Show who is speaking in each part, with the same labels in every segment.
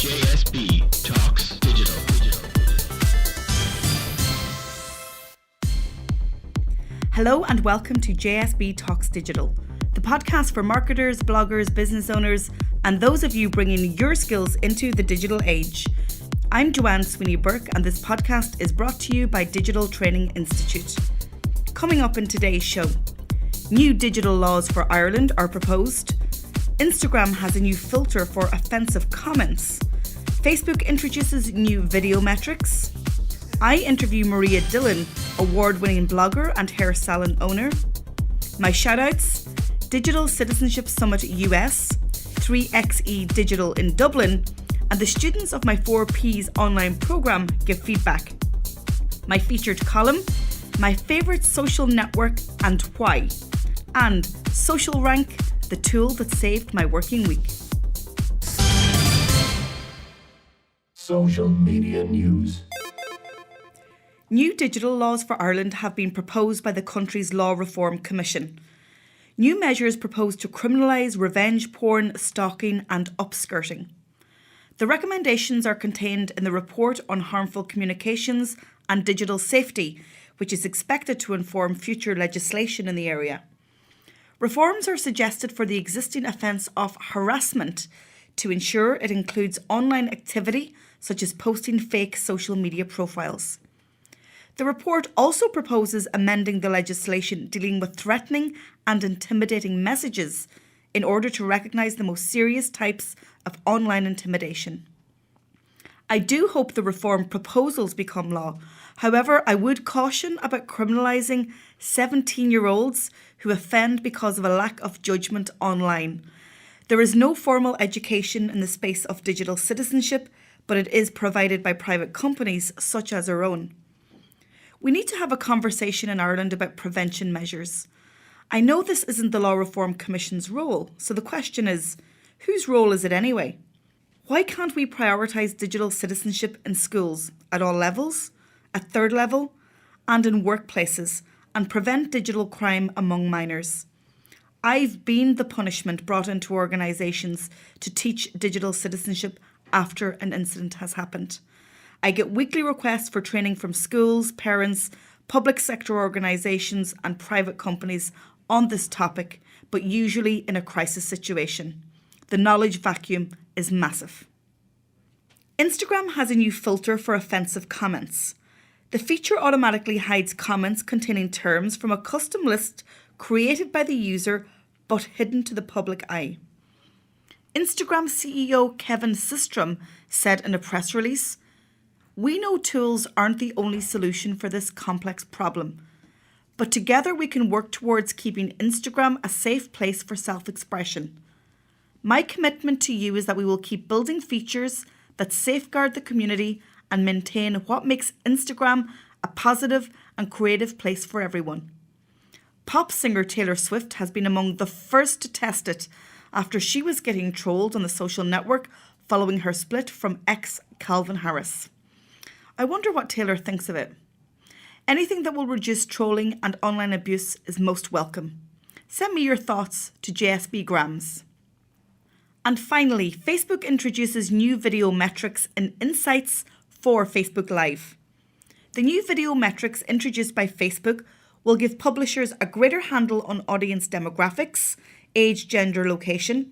Speaker 1: JSB Talks Digital.
Speaker 2: Hello and welcome to JSB Talks Digital, the podcast for marketers, bloggers, business owners, and those of you bringing your skills into the digital age. I'm Joanne Sweeney-Burke, and this podcast is brought to you by Digital Training Institute. Coming up in today's show, new digital laws for Ireland are proposed. Instagram has a new filter for offensive comments. Facebook introduces new video metrics. I interview Maria Dillon, award-winning blogger and hair salon owner. My shoutouts: Digital Citizenship Summit US, 3xe Digital in Dublin, and the students of my 4Ps online programme give feedback. My featured column: my favourite social network and why. And SocialRank, the tool that saved my working week.
Speaker 1: Social media news.
Speaker 2: New digital laws for Ireland have been proposed by the country's Law Reform Commission. New measures proposed to criminalise revenge porn, stalking and upskirting. The recommendations are contained in the report on harmful communications and digital safety, which is expected to inform future legislation in the area. Reforms are suggested for the existing offence of harassment to ensure it includes online activity such as posting fake social media profiles. The report also proposes amending the legislation dealing with threatening and intimidating messages in order to recognise the most serious types of online intimidation. I do hope the reform proposals become law. However, I would caution about criminalising 17-year-olds who offend because of a lack of judgment online. There is no formal education in the space of digital citizenship, but it is provided by private companies such as our own. We need to have a conversation in Ireland about prevention measures. I know this isn't the Law Reform Commission's role, so the question is, whose role is it anyway? Why can't we prioritise digital citizenship in schools at all levels, at third level, and in workplaces, and prevent digital crime among minors? I've been the punishment brought into organisations to teach digital citizenship after an incident has happened. I get weekly requests for training from schools, parents, public sector organisations and private companies on this topic, but usually in a crisis situation. The knowledge vacuum is massive. Instagram has a new filter for offensive comments. The feature automatically hides comments containing terms from a custom list created by the user but hidden to the public eye. Instagram CEO Kevin Systrom said in a press release, "We know tools aren't the only solution for this complex problem, but together we can work towards keeping Instagram a safe place for self-expression. My commitment to you is that we will keep building features that safeguard the community and maintain what makes Instagram a positive and creative place for everyone." Pop singer Taylor Swift has been among the first to test it after she was getting trolled on the social network following her split from ex Calvin Harris. I wonder what Taylor thinks of it. Anything that will reduce trolling and online abuse is most welcome. Send me your thoughts to JSBgrams. And finally, Facebook introduces new video metrics and insights for Facebook Live. The new video metrics introduced by Facebook will give publishers a greater handle on audience demographics, age, gender, location,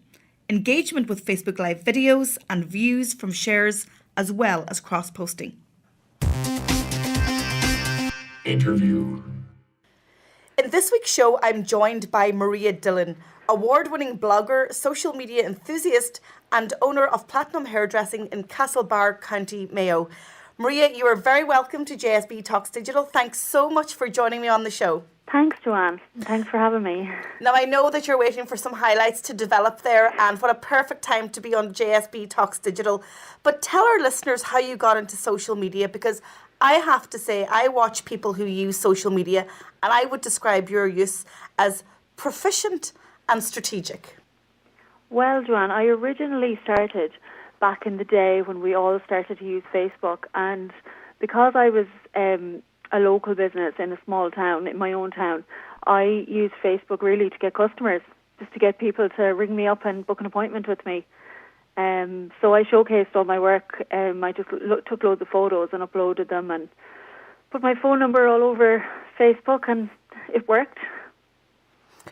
Speaker 2: engagement with Facebook Live videos, and views from shares, as well as cross-posting.
Speaker 1: Interview.
Speaker 2: In this week's show, I'm joined by Maria Dillon, award-winning blogger, social media enthusiast, and owner of Platinum Hairdressing in Castlebar, County Mayo. Maria, you are very welcome to JSB Talks Digital. Thanks so much for joining me on the show.
Speaker 3: Thanks, Joanne. Thanks for having me.
Speaker 2: Now, I know that you're waiting for some highlights to develop there, and what a perfect time to be on JSB Talks Digital. But tell our listeners how you got into social media, because I have to say, I watch people who use social media, and I would describe your use as proficient and strategic.
Speaker 3: Well, Joanne, I originally started back in the day when we all started to use Facebook, and because I was a local business in a small town, in my own town, I used Facebook really to get customers, just to get people to ring me up and book an appointment with me. So I showcased all my work. I just took loads of photos and uploaded them and put my phone number all over Facebook, and it worked.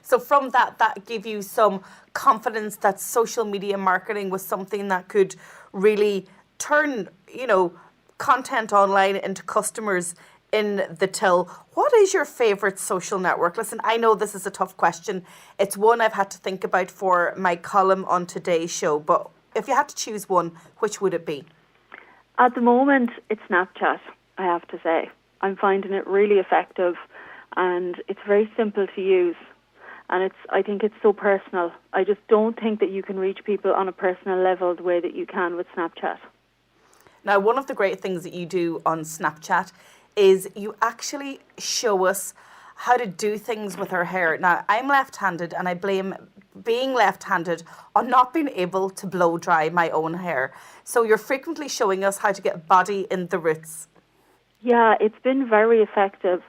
Speaker 2: So from that gave you some confidence that social media marketing was something that could really turn, content online into customers in the till. What is your favourite social network? Listen, I know this is a tough question. It's one I've had to think about for my column on today's show. But if you had to choose one, which would it be?
Speaker 3: At the moment, it's Snapchat, I have to say. I'm finding it really effective, and it's very simple to use. And I think it's so personal. I just don't think that you can reach people on a personal level the way that you can with Snapchat.
Speaker 2: Now, one of the great things that you do on Snapchat is you actually show us how to do things with our hair. Now, I'm left-handed, and I blame being left-handed on not being able to blow dry my own hair. So you're frequently showing us how to get body in the roots.
Speaker 3: Yeah, it's been very effective.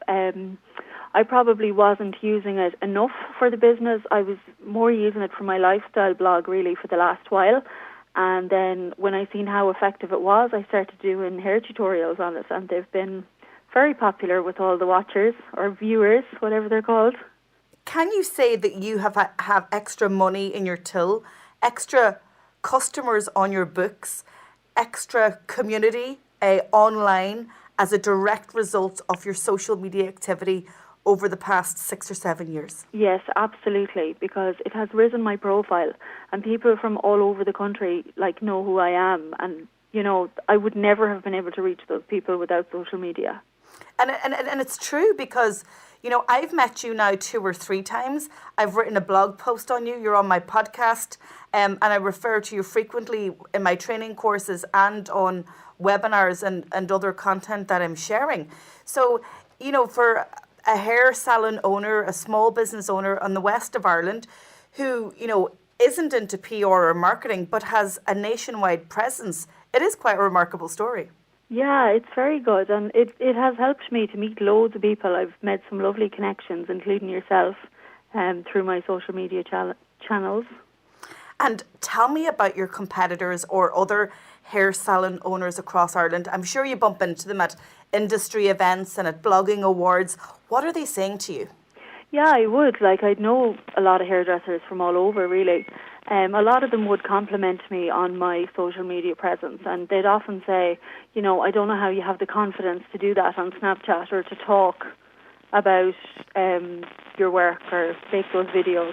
Speaker 3: I probably wasn't using it enough for the business. I was more using it for my lifestyle blog, really, for the last while. And then when I seen how effective it was, I started doing hair tutorials on it, and they've been very popular with all the watchers or viewers, whatever they're called.
Speaker 2: Can you say that you have extra money in your till, extra customers on your books, extra community online as a direct result of your social media activity over the past 6 or 7 years?
Speaker 3: Yes, absolutely, because it has risen my profile, and people from all over the country know who I am, and I would never have been able to reach those people without social media.
Speaker 2: And it's true, because I've met you now 2 or 3 times. I've written a blog post on you. You're on my podcast, and I refer to you frequently in my training courses and on webinars and other content that I'm sharing. So, for a hair salon owner, a small business owner on the west of Ireland who, isn't into PR or marketing but has a nationwide presence, it is quite a remarkable story.
Speaker 3: Yeah, it's very good, and it has helped me to meet loads of people. I've made some lovely connections, including yourself, through my social media channels.
Speaker 2: And tell me about your competitors or other hair salon owners across Ireland. I'm sure you bump into them at industry events and at blogging awards. What are they saying to you?
Speaker 3: Yeah, I would. I'd know a lot of hairdressers from all over, really. A lot of them would compliment me on my social media presence, and they'd often say, I don't know how you have the confidence to do that on Snapchat or to talk about your work or make those videos.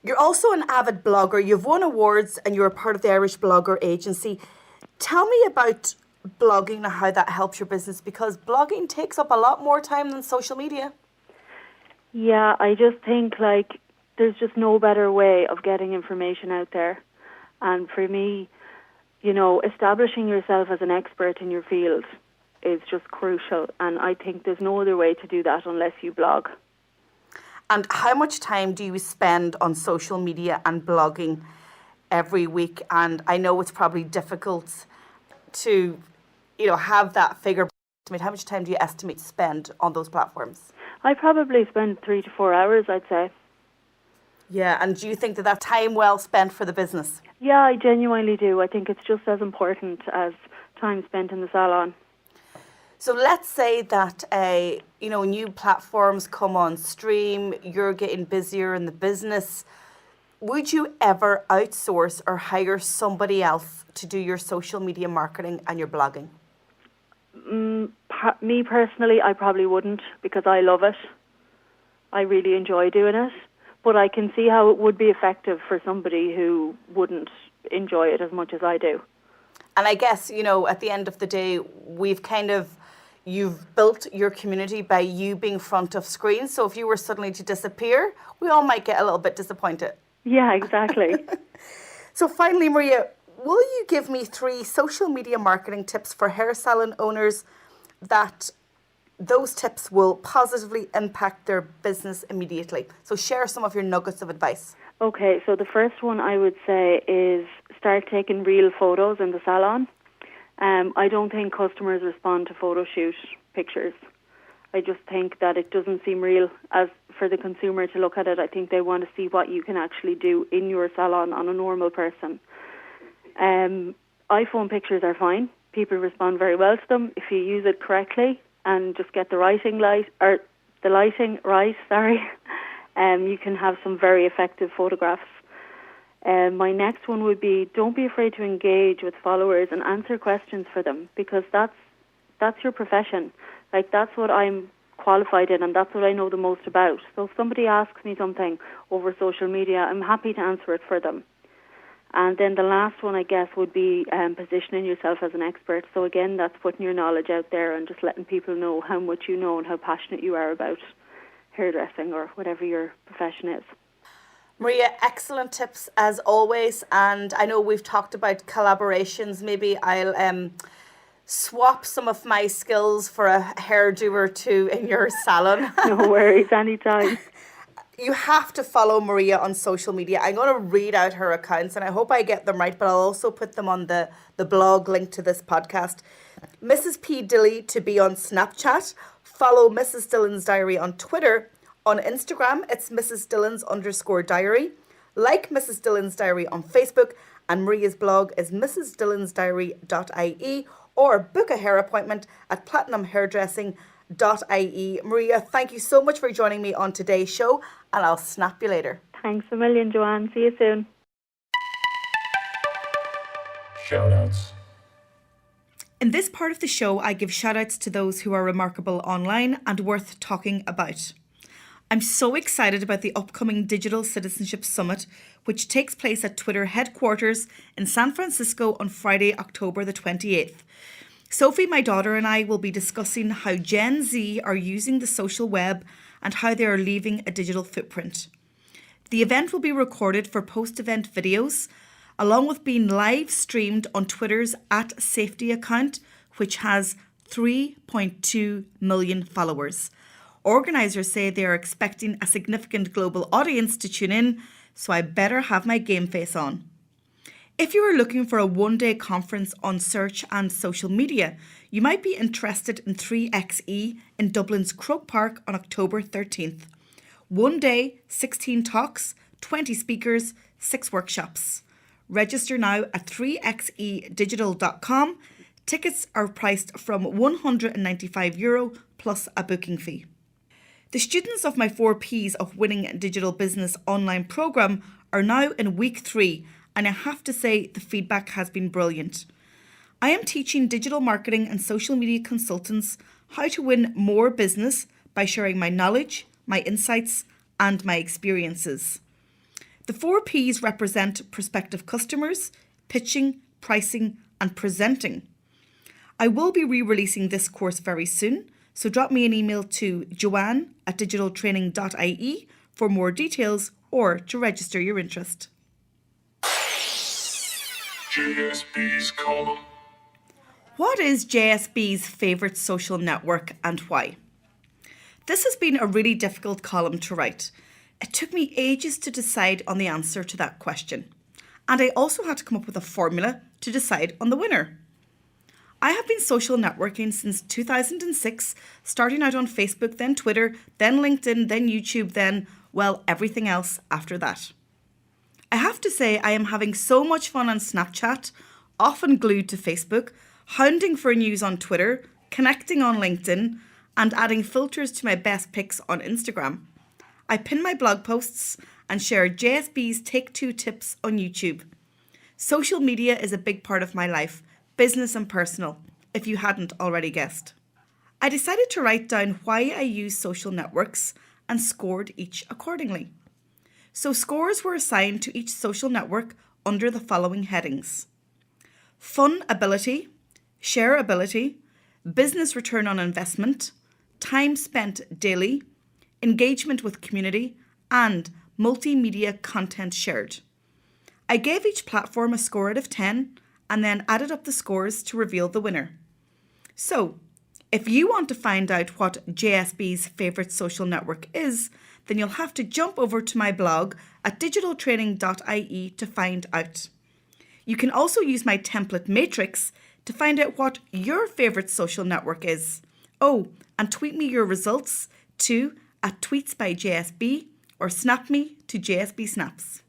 Speaker 2: You're also an avid blogger. You've won awards and you're a part of the Irish Blogger Agency. Tell me about blogging and how that helps your business, because blogging takes up a lot more time than social media.
Speaker 3: Yeah, I just think there's just no better way of getting information out there. And for me, establishing yourself as an expert in your field is just crucial. And I think there's no other way to do that unless you blog.
Speaker 2: And how much time do you spend on social media and blogging every week? And I know it's probably difficult to, have that figure. How much time do you estimate to spend on those platforms?
Speaker 3: I probably spend 3 to 4 hours, I'd say.
Speaker 2: Yeah, and do you think that that's time well spent for the business?
Speaker 3: Yeah, I genuinely do. I think it's just as important as time spent in the salon.
Speaker 2: So let's say that new platforms come on stream, you're getting busier in the business. Would you ever outsource or hire somebody else to do your social media marketing and your blogging?
Speaker 3: Me personally, I probably wouldn't, because I love it. I really enjoy doing it. But I can see how it would be effective for somebody who wouldn't enjoy it as much as I do.
Speaker 2: And I guess, at the end of the day, you've built your community by you being front of screen. So if you were suddenly to disappear, we all might get a little bit disappointed.
Speaker 3: Yeah, exactly.
Speaker 2: So finally, Maria, will you give me 3 social media marketing tips for hair salon owners that those tips will positively impact their business immediately? So share some of your nuggets of advice.
Speaker 3: Okay, so the first one I would say is start taking real photos in the salon. I don't think customers respond to photo shoot pictures. I just think that it doesn't seem real. As for the consumer to look at it, I think they want to see what you can actually do in your salon on a normal person. iPhone pictures are fine. People respond very well to them if you use it correctly and just get the lighting right. You can have some very effective photographs. My next one would be, don't be afraid to engage with followers and answer questions for them, because that's your profession. Like, that's what I'm qualified in, and that's what I know the most about. So if somebody asks me something over social media, I'm happy to answer it for them. And then the last one, I guess, would be positioning yourself as an expert. So again, that's putting your knowledge out there and just letting people know how much you know and how passionate you are about hairdressing or whatever your profession is.
Speaker 2: Maria, excellent tips as always. And I know we've talked about collaborations. Maybe I'll swap some of my skills for a hairdo or two in your salon.
Speaker 3: No worries, anytime.
Speaker 2: You have to follow Maria on social media. I'm going to read out her accounts and I hope I get them right, but I'll also put them on the blog link to this podcast. Mrs. P. Dilly to be on Snapchat. Follow Mrs. Dillon's Diary on Twitter. On Instagram, it's Mrs. Dillon's _diary. Like Mrs. Dillon's Diary on Facebook. And Maria's blog is mrsdillonsdiary.ie, or book a hair appointment at platinumhairdressing.ie. Maria, thank you so much for joining me on today's show, and I'll snap you later.
Speaker 3: Thanks a million, Joanne. See you soon.
Speaker 1: Shoutouts.
Speaker 2: In this part of the show, I give shoutouts to those who are remarkable online and worth talking about. I'm so excited about the upcoming Digital Citizenship Summit, which takes place at Twitter headquarters in San Francisco on Friday, October the 28th. Sophie, my daughter, and I will be discussing how Gen Z are using the social web and how they are leaving a digital footprint. The event will be recorded for post-event videos, along with being live streamed on Twitter's @safety account, which has 3.2 million followers. Organisers say they are expecting a significant global audience to tune in, so I better have my game face on. If you are looking for a one-day conference on search and social media, you might be interested in 3XE in Dublin's Croke Park on October 13th. One day, 16 talks, 20 speakers, 6 workshops. Register now at 3xedigital.com. Tickets are priced from €195 plus a booking fee. The students of my 4 Ps of Winning Digital Business online programme are now in week 3, and I have to say the feedback has been brilliant. I am teaching digital marketing and social media consultants how to win more business by sharing my knowledge, my insights, and my experiences. The 4 Ps represent prospective customers, pitching, pricing, and presenting. I will be re-releasing this course very soon, so drop me an email to joanne@digitaltraining.ie for more details or to register your interest.
Speaker 1: JSB's column.
Speaker 2: What is JSB's favourite social network and why? This has been a really difficult column to write. It took me ages to decide on the answer to that question. And I also had to come up with a formula to decide on the winner. I have been social networking since 2006, starting out on Facebook, then Twitter, then LinkedIn, then YouTube, then, well, everything else after that. I have to say I am having so much fun on Snapchat, often glued to Facebook, hounding for news on Twitter, connecting on LinkedIn, and adding filters to my best pics on Instagram. I pin my blog posts and share JSB's Take 2 tips on YouTube. Social media is a big part of my life, business and personal, if you hadn't already guessed. I decided to write down why I use social networks and scored each accordingly. So scores were assigned to each social network under the following headings: fun ability, share ability, business return on investment, time spent daily, engagement with community, and multimedia content shared. I gave each platform a score out of 10 and then added up the scores to reveal the winner. So, if you want to find out what JSB's favourite social network is, then you'll have to jump over to my blog at digitaltraining.ie to find out. You can also use my template matrix to find out what your favourite social network is. Oh, and tweet me your results to @tweetsbyJSB or snap me to JSB Snaps.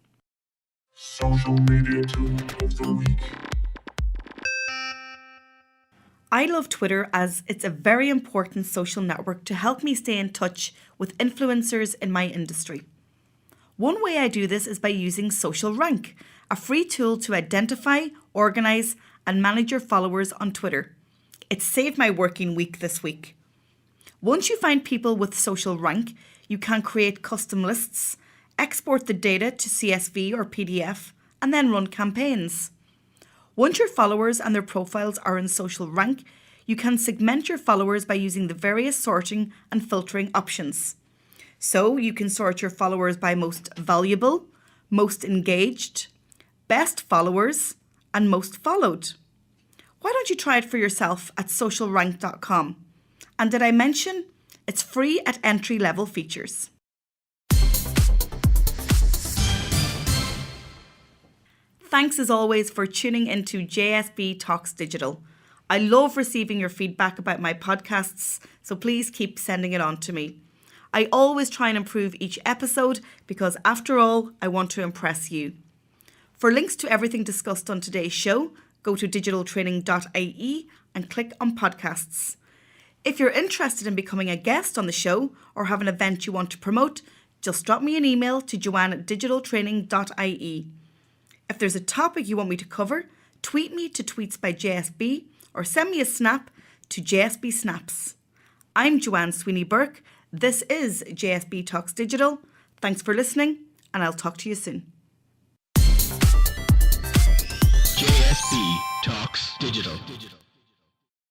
Speaker 1: Social media tool of the week.
Speaker 2: I love Twitter as it's a very important social network to help me stay in touch with influencers in my industry. One way I do this is by using SocialRank, a free tool to identify, organise and manage your followers on Twitter. It saved my working week this week. Once you find people with SocialRank, you can create custom lists, export the data to CSV or PDF, and then run campaigns. Once your followers and their profiles are in SocialRank, you can segment your followers by using the various sorting and filtering options. So you can sort your followers by most valuable, most engaged, best followers, and most followed. Why don't you try it for yourself at socialrank.com? And did I mention it's free at entry-level features? Thanks as always for tuning into JSB Talks Digital. I love receiving your feedback about my podcasts, so please keep sending it on to me. I always try and improve each episode because, after all, I want to impress you. For links to everything discussed on today's show, go to digitaltraining.ie and click on podcasts. If you're interested in becoming a guest on the show or have an event you want to promote, just drop me an email to joanne@digitaltraining.ie. If there's a topic you want me to cover, tweet me to Tweets by JSB or send me a snap to JSB Snaps. I'm Joanne Sweeney-Burke. This is JSB Talks Digital. Thanks for listening, and I'll talk to you soon.
Speaker 4: JSB Talks Digital.